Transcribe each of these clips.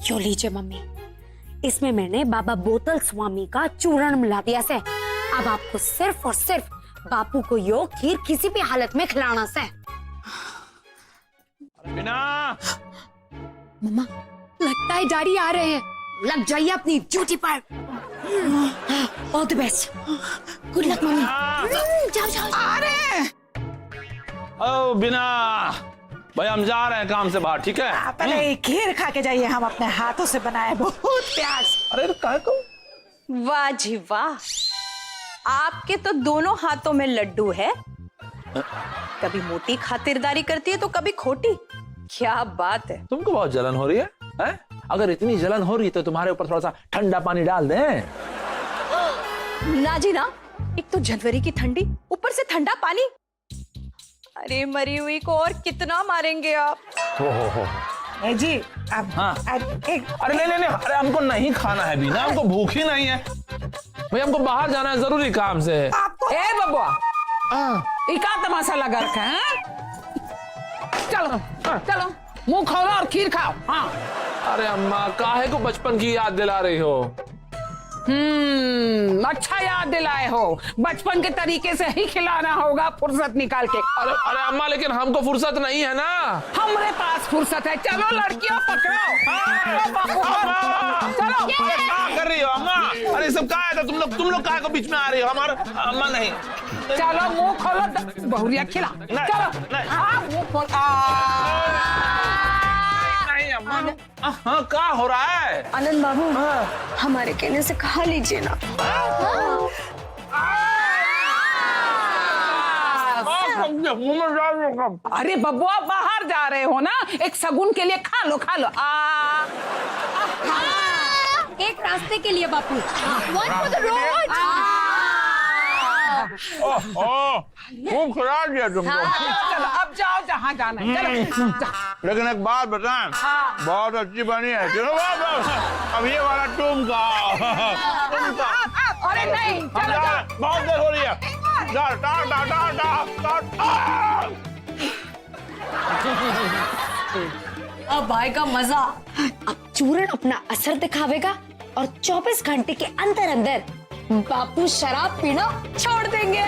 यो लीजिए मम्मी, इसमें मैंने बाबा बोतल स्वामी का चूर्ण मिला दिया से। अब आपको सिर्फ और सिर्फ बापू को यो खीर किसी भी हालत में खिलाना से। बिना मम्मा, लगता है डैडी आ रहे हैं, लग जाइए अपनी ड्यूटी पर। All the best, good luck mummy. जाओ जाओ। अरे ओ बिना भाई, हम जा रहे हैं काम से बाहर, ठीक है? पहले खीर खा के जाइए, हम अपने हाथों से बनाए, बहुत प्यार से। अरे काय को? वाह जी वाह, आपके तो दोनों हाथों में लड्डू है। कभी मोटी खातिरदारी करती है तो कभी खोटी। क्या बात है। तुमको बहुत जलन हो रही है, हैं? अगर इतनी जलन हो रही है तो तुम्हारे ऊपर थोड़ा सा ठंडा पानी डाल दें। ना जी ना, एक तो जनवरी की ठंडी, ऊपर से ठंडा पानी। अरे मरी हुई को और कितना मारेंगे आप? हो। ए जी, अब हाँ। एक अरे नहीं, अरे हमको नहीं खाना है बिना, हमको भूख ही नहीं है भाई, हमको बाहर जाना है जरूरी काम से। आपको ए बबुआ, इका तमाशा लगा रखा है। चलो चलो, मुंह खोलो और खीर खाओ। हाँ। अरे अम्मा, काहे को बचपन की याद दिला रही हो? अच्छा याद दिलाए हो। बचपन के तरीके से ही खिलाना होगा, फुर्सत निकाल के। अरे अम्मा, लेकिन हमको फुर्सत नहीं है ना। हमारे पास फुर्सत है। चलो लड़कियों, पकड़ो। चलो। क्या कर रही हो अम्मा? अरे सब कहा है, तुम लोग काहे को बीच में आ रही हो? हमारा अम्मा नहीं। चलो मुंह खोलो, बहुरिया खिला। चलो। नहीं। हाँ, मुंह खोल। नहीं अम्मा। हाँ, क्या हो रहा है? आनंद बाबू, हमारे कहने से खा लीजिए ना। अरे बबुआ, बाहर जा रहे हो ना, एक सगुन के लिए खा लो खा लो। एक रास्ते के लिए बापू, वन फॉर द रोड। खूब खिला दिया तुमको। चलो अब जाओ जहाँ जाना है। चलो लेकिन एक बात बताएं, बहुत अच्छी बनी है। चलो अब ये वाला तुम खाओ। अरे नहीं, चलो जाओ। बहुत देर हो रही है। अब आएगा मजा। अब चूर्ण अपना असर दिखावेगा और 24 घंटे के अंदर अंदर बापू शराब पीना छोड़ देंगे।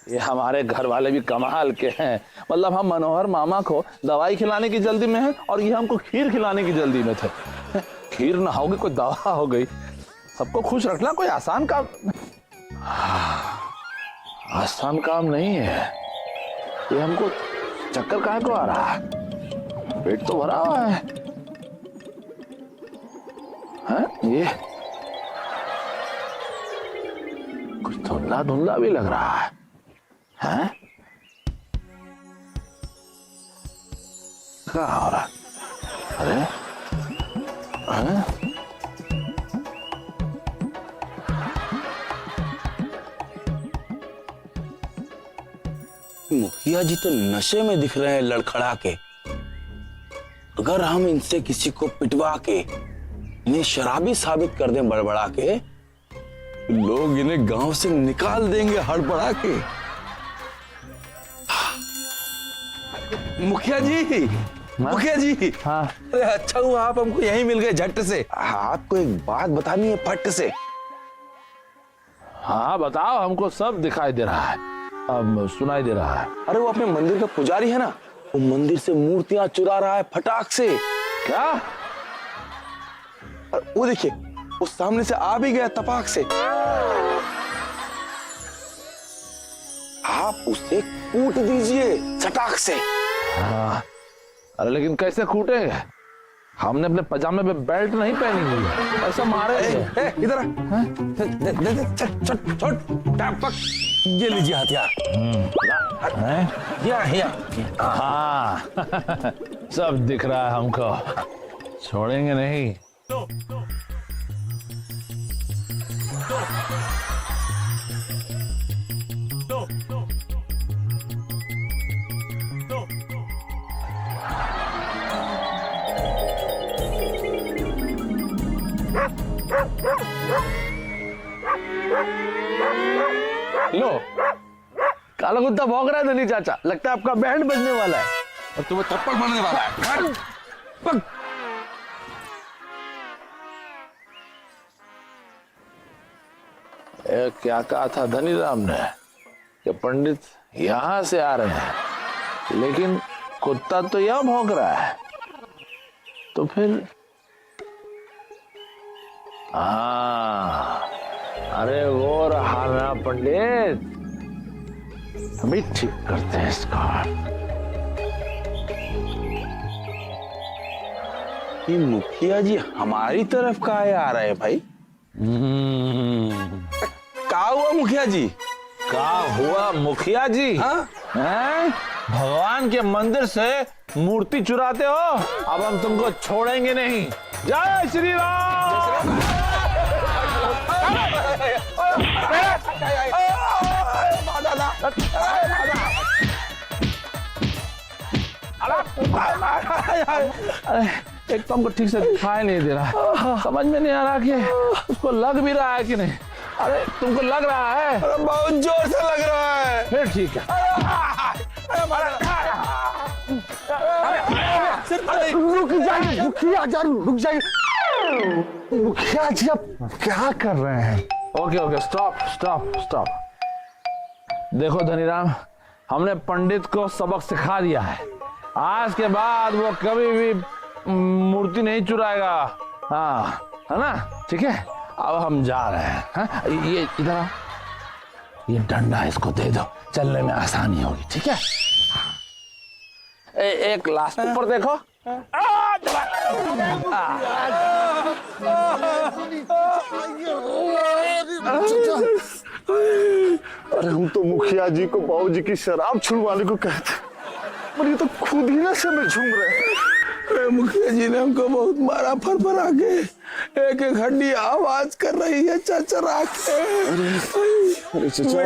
ये हमारे घर वाले भी कमाल के हैं। मतलब हम मनोहर मामा को दवाई खिलाने की जल्दी में है और ये हमको खीर खिलाने की जल्दी में थे। खीर ना होगी कोई दवा हो गई। सबको खुश रखना कोई आसान काम, आसान काम नहीं है। ये हमको चक्कर काहे को आ रहा है? पेट तो भरा हुआ है। ये कुछ धुंधला धुंधला भी लग रहा है। हैं? क्या हो रहा? अरे हैं? मुखिया जी तो नशे में दिख रहे हैं लड़खड़ा के। अगर हम इनसे किसी को पिटवा के इन्हें शराबी साबित कर दें बड़बड़ा के, लोग इन्हें गांव से निकाल देंगे हड़बड़ा के। मुखिया जी, मुखिया जी। हाँ। अरे अच्छा हुआ आप हमको यहीं मिल गए झट से। आपको एक बात बतानी है फट से। हाँ बताओ, हमको सब दिखाई दे रहा है, अब सुनाई दे रहा है। अरे वो अपने मंदिर का पुजारी है ना, वो मंदिर से मूर्तियां चुरा रहा है फटाक से। क्या? वो देखिए, वो सामने से आ भी गया तपाक से। आप उसे कूट दीजिए सटाक से। हाँ। अरे लेकिन कैसे कूटेंगे? हमने अपने पजामे पे बेल्ट नहीं पहनी हुई है, ऐसा मारे। इधर ये लीजिए हथियार। हाँ। सब दिख रहा है हमको, छोड़ेंगे नहीं। लो काला कुत्ता भौंक रहा है धनी चाचा, लगता है आपका बैंड बजने वाला है। और तुम्हें थप्पड़ मारने वाला है। पक। क्या कहा था धनीराम ने कि पंडित यहां से आ रहे हैं, लेकिन कुत्ता तो यहां भौंक रहा है। तो फिर हाँ, अरे वो रहा ना पंडित, हम ही ठीक करते हैं इसका। ये मुखिया जी हमारी तरफ काहे आ रहे हैं भाई? क्या हुआ मुखिया जी? क्या हुआ मुखिया जी? हाँ? हैं? भगवान के मंदिर से मूर्ति चुराते हो, अब हम तुमको छोड़ेंगे नहीं। जय श्री राम। एक तो हमको ठीक से दिखाई नहीं दे रहा, समझ में नहीं आ रहा कि उसको लग भी रहा है कि नहीं। अरे तुमको लग रहा है? अरे बहुत जोर से लग रहा है। फिर ठीक है। रुक जाइए मुखिया जी, रुक जाइए मुखिया जी, आप क्या कर रहे हैं? Okay okay, stop stop stop. देखो धनीराम, हमने पंडित को सबक सिखा दिया है। आज के बाद वो कभी भी मूर्ति नहीं चुराएगा। हाँ, है ना? ठीक है, अब हम जा रहे हैं। हाँ? ये इधर आओ, ये डंडा इसको दे दो, चलने में आसानी होगी। ठीक है? एक लास्ट ऊपर देखो। अरे हम तो मुखिया जी को बाबूजी की शराब छुड़वाने को कहते, पर ये तो खुद ही नशे में झूम रहे हैं। अरे मुखिया जी ने हमको बहुत मारा, फरफरा के एक एक हड्डी आवाज कर रही है चरचरा के। अरे चाचा,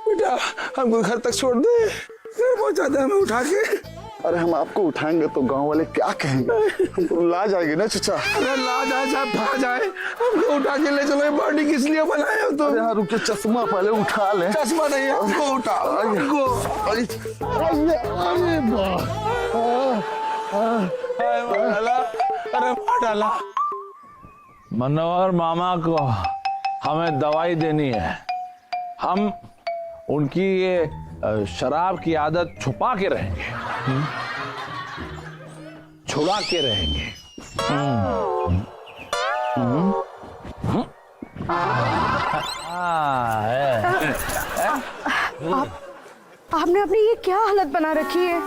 बेटा हमको घर तक छोड़ दे, घर पहुंचा दे हमें उठा के। अरे हम आपको उठाएंगे तो गांव वाले क्या कहेंगे? हमको ला जाएंगे ना चाचा। अरे ला जाए चाहे भा जाए, हमको उठा के ले चलो। ये बॉडी किस लिए बनाए हो तुम? अरे हाँ रुके, चश्मा पहले उठा ले। चश्मा नहीं है, हमको उठाओ हमको। अरे मार डाला। मनोहर मामा को हमें दवाई देनी है। हम उनकी ये शराब की आदत छुपा के रहेंगे, छुड़ा के रहेंगे। आपने अपनी ये क्या हालत बना रखी है?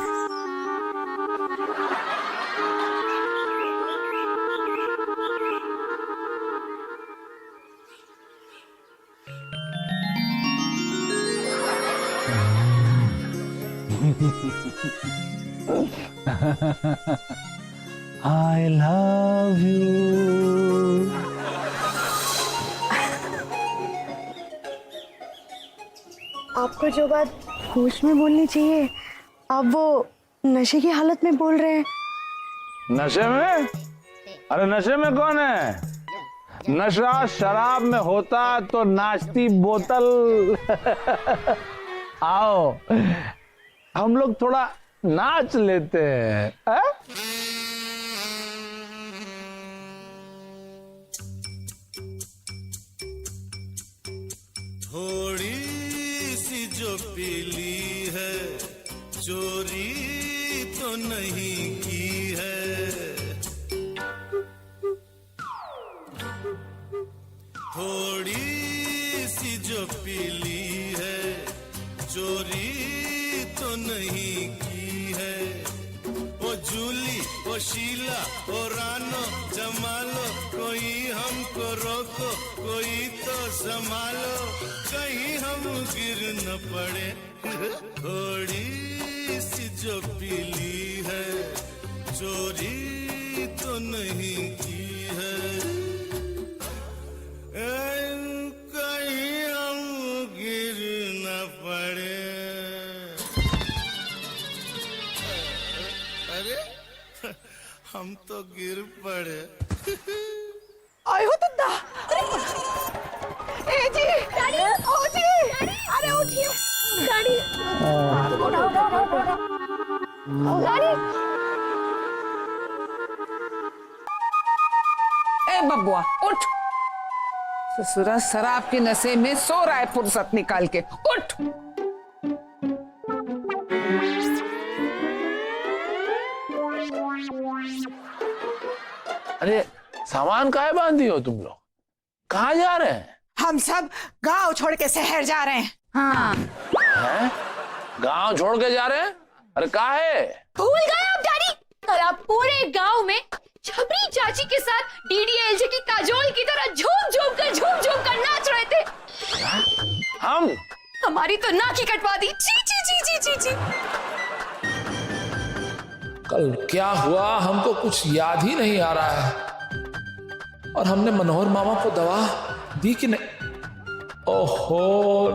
I love you. आपको जो बात होश में बोलनी चाहिए, आप वो नशे की हालत में बोल रहे हैं। नशे में? अरे नशे में कौन है? नशा शराब में होता तो नाचती बोतल। आओ हम लोग थोड़ा नाच लेते हैं। थोड़ी सी जो पीली है, चोरी तो नहीं की है। थोड़ी सी जो पीली है, चोरी तो नहीं की है। वो जूली, वो शीला, वो रानो, जमालो, कोई हमको रोको, कोई तो संभालो, कहीं हम गिर न पड़े। थोड़ी सी जो पीली है, चोरी तो नहीं की है। कहीं हम गिर न पड़े। अरे हम तो गिर पड़े। आए हो दद्दा। ए जी, ओ जी, अरे उठिए। डैडी ए बबुआ उठ। ससुरा शराब के नशे में सो रहा है फुर्सत निकाल के। उठ। अरे सामान काहे बांधी हो तुम लोग? कहाँ जा रहे हैं? हम सब गांव छोड़ के शहर जा रहे हैं। हैं? गांव छोड़ के जा रहे हैं? अरे काहे? भूल गए आप डैडी? कल आप पूरे गांव में छबरी चाची के साथ डीडीएलजे की काजोल की तरह झूम झूम कर नाच रहे थे। हम? हमारी तो नाक ही कटवा दी। ची ची ची ची ची ची। कल क्या हुआ हमको कुछ याद ही नहीं आ रहा है। और हमने मनोहर मामा को दवा दी कि नहीं? ओहो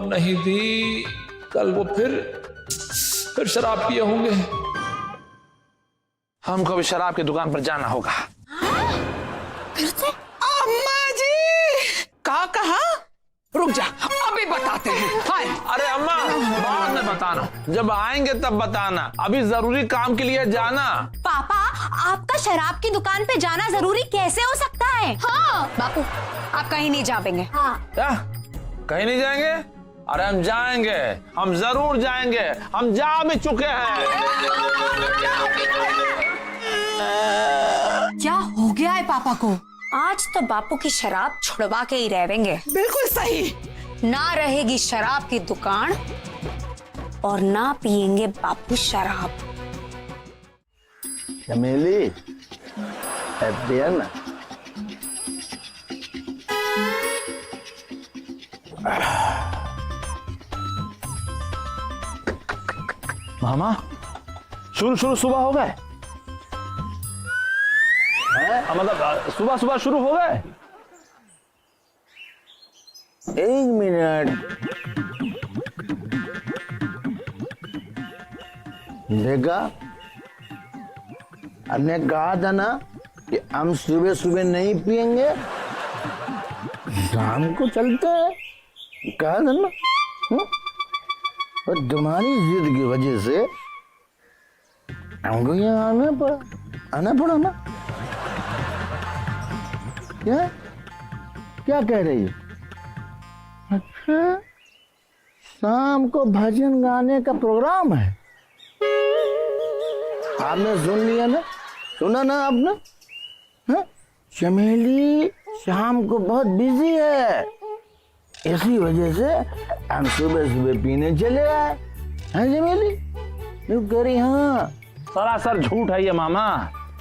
नहीं दी। कल वो फिर शराब पिए होंगे। हमको भी शराब की दुकान पर जाना होगा। अम्मा जी कहा? रुक जा, अभी बताते हैं। हाय। अरे अम्मा बाद में बताना, जब आएंगे तब बताना, अभी जरूरी काम के लिए जाना। पापा, आपका शराब की दुकान पे जाना जरूरी कैसे हो सकता है? हाँ बापू, आप कहीं नहीं जाएंगे। हाँ। क्या? कहीं नहीं जाएंगे? अरे हम जाएंगे, हम जरूर जाएंगे, हम जा भी चुके हैं। क्या हो गया है पापा को? आज तो बापू की शराब छुड़वा के ही रहेंगे। बिल्कुल सही। ना रहेगी शराब की दुकान और ना पिएंगे बापू शराब। चमेली है ना? मामा शुरू सुबह हो गए? मतलब सुबह शुरू हो गए? एक मिनट देखा, हमने कहा था ना कि हम सुबह सुबह नहीं पिएंगे, शाम को चलते हैं, कहा था ना। और तुम्हारी जिद की वजह से हमको यहाँ आना पड़ा ना। क्या कह रही है? अच्छा, शाम को भजन गाने का प्रोग्राम है। आपने सुन लिया ना? सुना ना आपने? हाँ? चमेली शाम को बहुत बिजी है, इसी वजह से हम सुबह पीने चले आए। हाँ चमेली, क्यों कह रही? हाँ सरासर झूठ है ये मामा।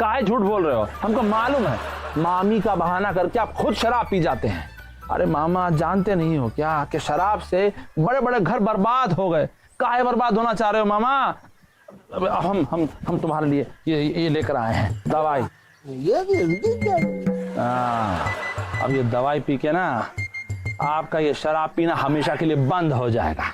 काहे झूठ बोल रहे हो? हमको मालूम है, मामी का बहाना करके आप खुद शराब पी जाते हैं। अरे मामा जानते नहीं हो क्या कि शराब से बड़े बड़े घर बर्बाद हो गए। काहे बर्बाद होना चाह रहे हो मामा? हम तुम्हारे लिए ये लेकर आए हैं दवाई। अब ये दवाई पी के ना आपका ये शराब पीना हमेशा के लिए बंद हो जाएगा।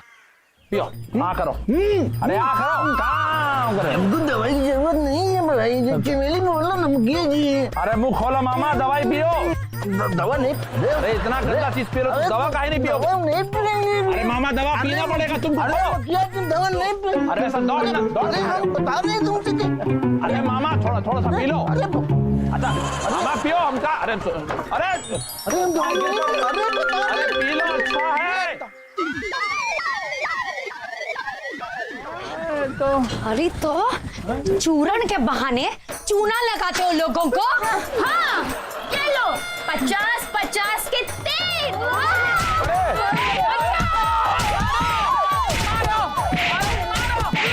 पियो, हाँ करो। अरे हाँ करो, काम करो। हमको दवाई की जरूरत नहीं है भाई। चमेली बोलना नमकीन जी। अरे मुंह खोलो मामा, दवाई पियो। दवा नहीं। अरे इतना गंदा चीज पी रहे हो, दवा काहे नहीं पियो? नहीं पिएंगे। अरे मामा दवा पीना पड़ेगा, तुम क्या तुम दवा नहीं पिएंगे? अरे ऐसा दौड़ ना, हम बता रहे हैं तुमसे कि अरे मामा थोड़ा सा पी लो। अच्छा मामा पियो हमका। अरे अरे हम दवा नहीं अरे पी लो, अच्छा है। अरे तो चूरण के बहाने चूना लगाते हो लोगों को। हाँ, ये लो 50-50 के 3।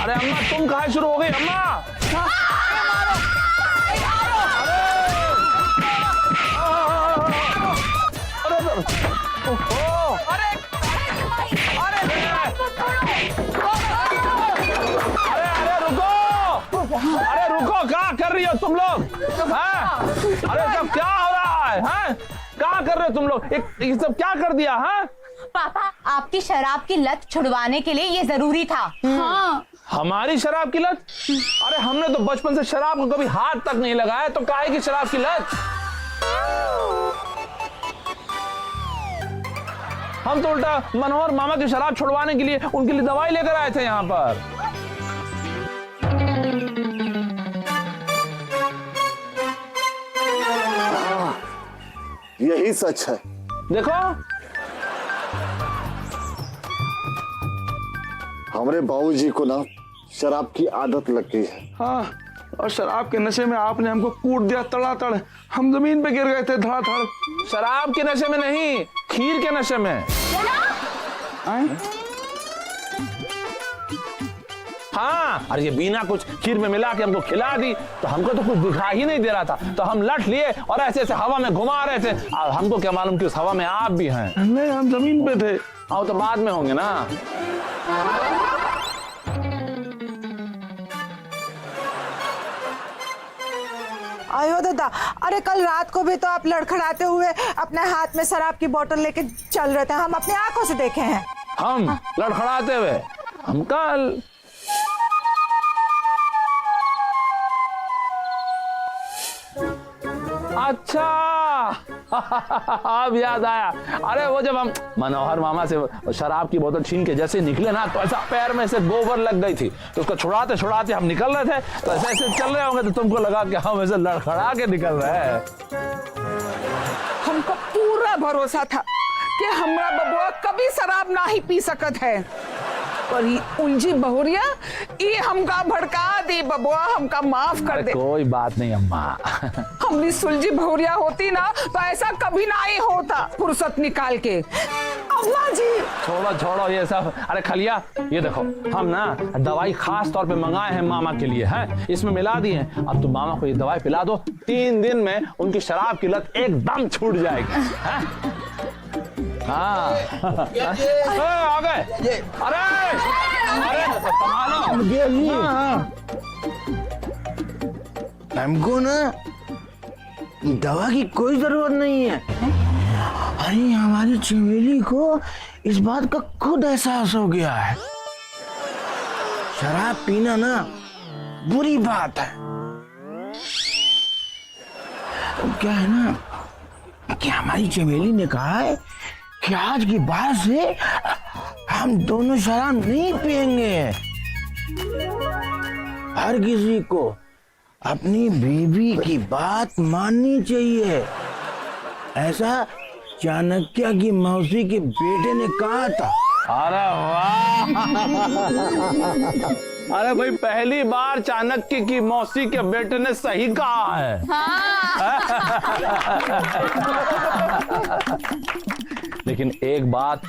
अरे अम्मा तुम कहाँ शुरू हो गई अम्मा? अरे रुको, क्या कर रही हो तुम लोग? अरे सब क्या हो रहा है? क्या कर रहे हो तुम लोग? ये सब क्या कर दिया? पापा, आपकी शराब की लत छुड़वाने के लिए ये जरूरी था। हाँ। हमारी शराब की लत? अरे हमने तो बचपन से शराब को कभी हाथ तक नहीं लगाया, तो काहे की शराब की लत? हम तो उल्टा मनोहर मामा की शराब छुड़वाने के लिए उनके लिए दवाई लेकर आए थे यहाँ पर। यही सच है। देखो हमारे बाबूजी को ना शराब की आदत लग गई है। हाँ, और शराब के नशे में आपने हमको कूट दिया तड़ातड़, हम जमीन पे गिर गए थे धड़ाधड़। शराब के नशे में नहीं, खीर के नशे में। हाँ, और ये बिना कुछ खीर में मिला के हमको खिला दी, तो हमको तो कुछ दिखाई ही नहीं दे रहा था, तो हम लट लिए और ऐसे ऐसे हवा में घुमा रहे थे। अब हमको क्या मालूम कि उस हवा में आप भी हैं। नहीं, हम जमीन पे थे। आओ तो बाद में होंगे ना। आयो दादा, अरे कल रात को भी तो आप लड़खड़ाते हुए अपने हाथ में शराब की बोतल लेके चल रहे थे, हम अपनी आंखों से देखे हैं। हम लड़खड़ाते हुए? हम कल अच्छा अब याद आया। अरे वो जब हम मनोहर मामा से शराब की बोतल छीन के जैसे निकले ना, तो ऐसा पैर में से गोबर लग गई थी, तो उसको छुड़ाते छुड़ाते हम निकल रहे थे, तो ऐसे ऐसे चल रहे होंगे तो तुमको लगा कि हम ऐसे लड़खड़ा के निकल रहे हैं। हमको पूरा भरोसा था कि हमरा बबुआ कभी शराब ना ही पी सकत है, पर ये उलझी बहुरिया ये हमका भड़का दे। बबुआ हमका माफ कर दे। कोई बात नहीं अम्मा। हमनी सुलझी बहुरिया होती ना तो ऐसा कभी ना ही होता, फुर्सत निकाल के। अम्मा जी छोड़ो छोड़ो ये सब। अरे खलिया, ये देखो हम ना दवाई खास तौर पे मंगाए हैं मामा के लिए, हैं इसमें मिला दी है। अब तुम मामा को ये दवाई पिला दो, 3 दिन में उनकी शराब की लत एकदम छूट जाएगी। हाँ आ गए। अरे अरे संभालो। हमको ना दवा की कोई जरूरत नहीं है। अरे हमारी चमेली को इस बात का खुद एहसास हो गया है, शराब पीना ना बुरी बात है। क्या है ना कि हमारी चमेली ने कहा है कि आज के बाद से हम दोनों शराब नहीं पिएंगे। हर किसी को अपनी बीवी की बात माननी चाहिए, ऐसा चाणक्य की मौसी के बेटे ने कहा था। अरे वाह! अरे भाई पहली बार चाणक्य की मौसी के बेटे ने सही कहा है। लेकिन एक बात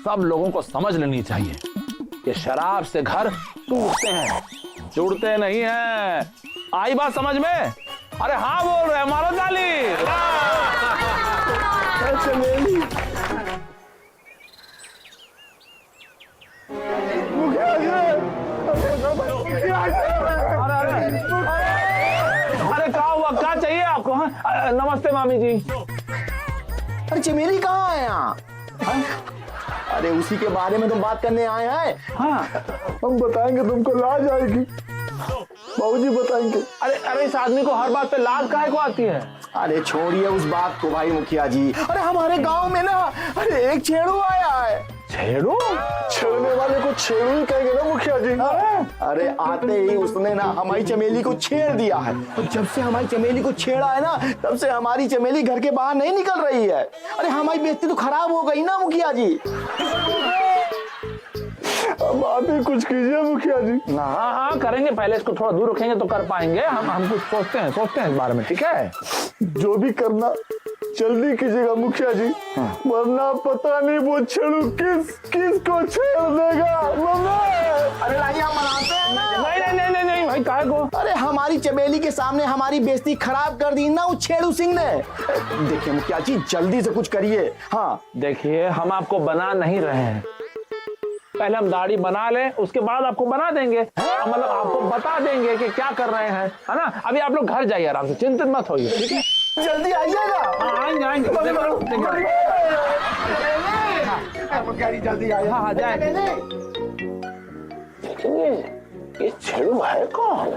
सब लोगों को समझ लेनी चाहिए कि शराब से घर टूटते हैं, जुड़ते नहीं हैं। आई बात समझ में? अरे हाँ बोल रहे, मारो ताली। अरे क्या हुआ, क्या चाहिए आपको? हाँ नमस्ते मामी जी। अरे चमेली कहाँ है यहाँ? अरे उसी के बारे में तुम बात करने आए हैं। हाँ हम बताएंगे तुमको, लाज आएगी। बाबूजी बताएंगे। अरे अरे इस आदमी को हर बात पे लाज काहे को आती है? अरे छोड़िए उस बात को भाई मुखिया जी। अरे हमारे गांव में ना अरे एक छेड़ू आया है। छेड़ू? छेड़ने वाले को छेड़ू ही कहेंगे ना मुखिया जी। अरे आते ही उसने ना हमारी चमेली को छेड़ दिया है, और जब से हमारी चमेली को छेड़ा है ना, तब से हमारी चमेली घर के बाहर नहीं निकल रही है। अरे हमारी बेइज्जती तो खराब हो गई ना मुखिया जी। अब आप ही कुछ कीजिए मुखिया जी। हाँ हाँ करेंगे, पहले इसको थोड़ा दूर रखेंगे तो कर पाएंगे। हम कुछ सोचते हैं इस बारे में, ठीक है? जो भी करना जल्दी कीजिएगा मुखिया जी, वरना पता नहीं वो छेड़ू किस को छेड़ देगा। अरे लाजी हम मनाते हैं ना। नहीं भाई काहे को? अरे हमारी चमेली के सामने हमारी बेइज्जती खराब कर दी ना उस छेड़ू सिंह ने। देखिए मुखिया जी जल्दी से कुछ करिए। हाँ देखिए हम आपको बना नहीं रहे हैं, पहले हम दाढ़ी बना लें, उसके बाद आपको बना देंगे। मतलब आपको बता देंगे कि क्या कर रहे हैं, है ना? अभी आप लोग घर जाइए आराम से, चिंतित मत होइए, ठीक है? जल्दी आइएगा। आएंगे जल्दी आइए। हाँ जाएंगे। ये छेड़ू है कौन?